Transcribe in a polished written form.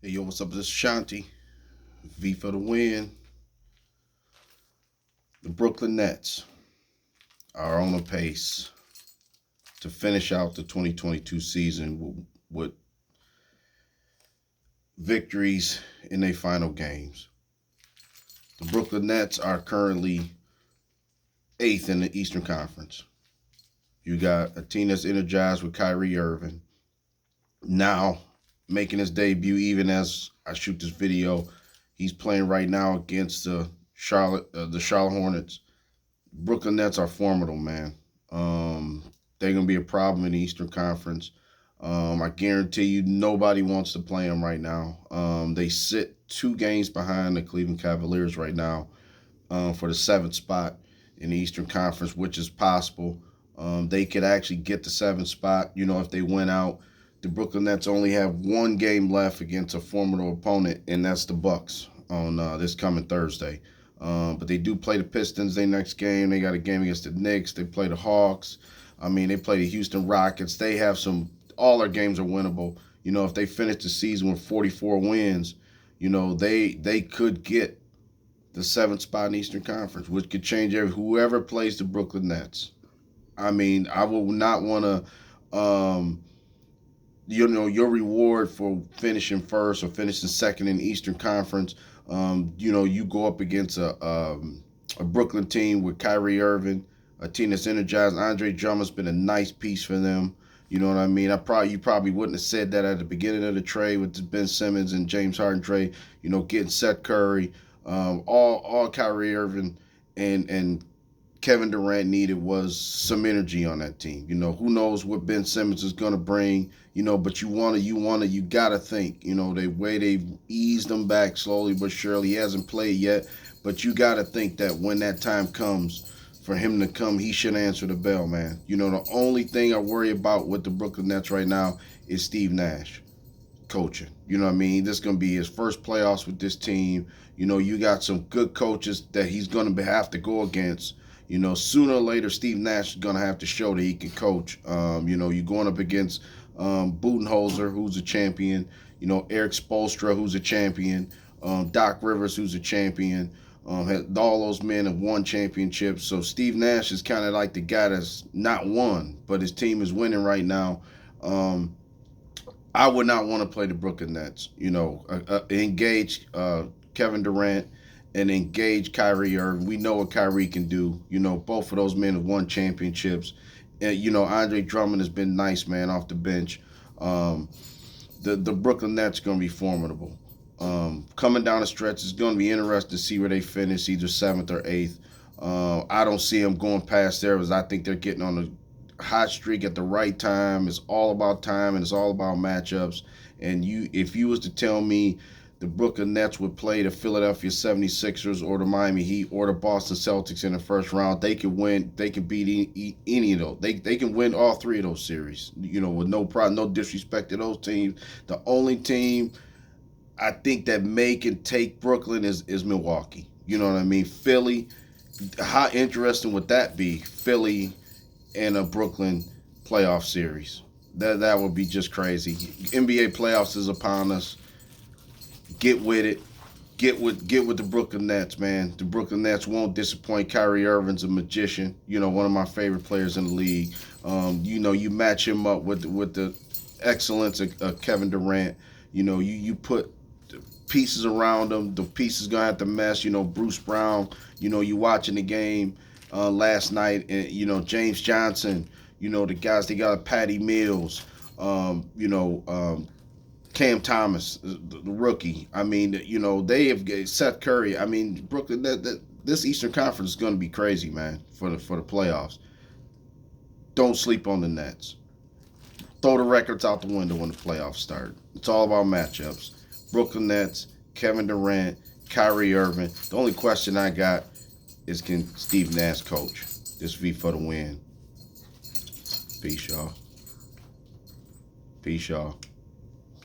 Hey, yo, what's up? This is Shanti. V for the win. The Brooklyn Nets are on a pace to finish out the 2022 season with victories in their final games. The Brooklyn Nets are currently eighth in the Eastern Conference. You got a team that's energized with Kyrie Irving now making his debut. Even as I shoot this video, he's playing right now against the Charlotte Hornets. Brooklyn Nets are formidable, man. They're gonna be a problem in the Eastern Conference. I guarantee you, nobody wants to play them right now. They sit 2 games behind the Cleveland Cavaliers right now for the 7th spot in the Eastern Conference, which is possible. They could actually get the 7th spot. If they win out, the Brooklyn Nets only have 1 game left against a formidable opponent, and that's the Bucks on this coming Thursday. But they do play the Pistons their next game. They got a game against the Knicks. They play the Hawks. They play the Houston Rockets. They have all their games are winnable. If they finish the season with 44 wins, they could get the 7th spot in the Eastern Conference, which could change whoever plays the Brooklyn Nets. I will not want to, your reward for finishing first or finishing second in the Eastern Conference. You go up against a Brooklyn team with Kyrie Irving, a team that's energized. Andre Drummond's been a nice piece for them. You know what I mean? You probably wouldn't have said that at the beginning of the trade with Ben Simmons and James Harden trade. Getting Seth Curry, all Kyrie Irving and Kevin Durant needed was some energy on that team. Who knows what Ben Simmons is gonna bring. But you gotta think. The way they've eased him back slowly but surely. He hasn't played yet, but you gotta think that when that time comes for him to come, he should answer the bell, man. The only thing I worry about with the Brooklyn Nets right now is Steve Nash coaching. This is going to be his first playoffs with this team. You got some good coaches that he's going to have to go against. Sooner or later, Steve Nash is going to have to show that he can coach. You're going up against Budenholzer, who's a champion. Eric Spoelstra, who's a champion. Doc Rivers, who's a champion. All those men have won championships. So Steve Nash is kind of like the guy that's not won, but his team is winning right now. I would not want to play the Brooklyn Nets. Engage Kevin Durant and engage Kyrie Irving. We know what Kyrie can do. Both of those men have won championships. And, Andre Drummond has been nice, man, off the bench. The Brooklyn Nets are going to be formidable. Coming down the stretch, it's going to be interesting to see where they finish, either 7th or 8th. I don't see them going past there because I think they're getting on a hot streak at the right time. It's all about time and it's all about matchups. And if you was to tell me the Brooklyn Nets would play the Philadelphia 76ers or the Miami Heat or the Boston Celtics in the first round, they could win. They could beat any of those. They can win all 3 of those series, with no problem, no disrespect to those teams. The only team I think that can take Brooklyn is Milwaukee. You know what I mean? Philly, how interesting would that be? Philly and a Brooklyn playoff series. That would be just crazy. NBA playoffs is upon us. Get with it. Get with the Brooklyn Nets, man. The Brooklyn Nets won't disappoint. Kyrie Irving's a magician. One of my favorite players in the league. You match him up with the excellence of Kevin Durant. You put pieces around him. The pieces gonna have to mesh. Bruce Brown. You watching the game last night, and James Johnson. The guys they got Patty Mills. Cam Thomas, the rookie. They have Seth Curry. Brooklyn. This Eastern Conference is going to be crazy, man, for the playoffs. Don't sleep on the Nets. Throw the records out the window when the playoffs start. It's all about matchups. Brooklyn Nets, Kevin Durant, Kyrie Irving. The only question I got is, can Steve Nash coach? This V for the win. Peace, y'all. Peace, y'all.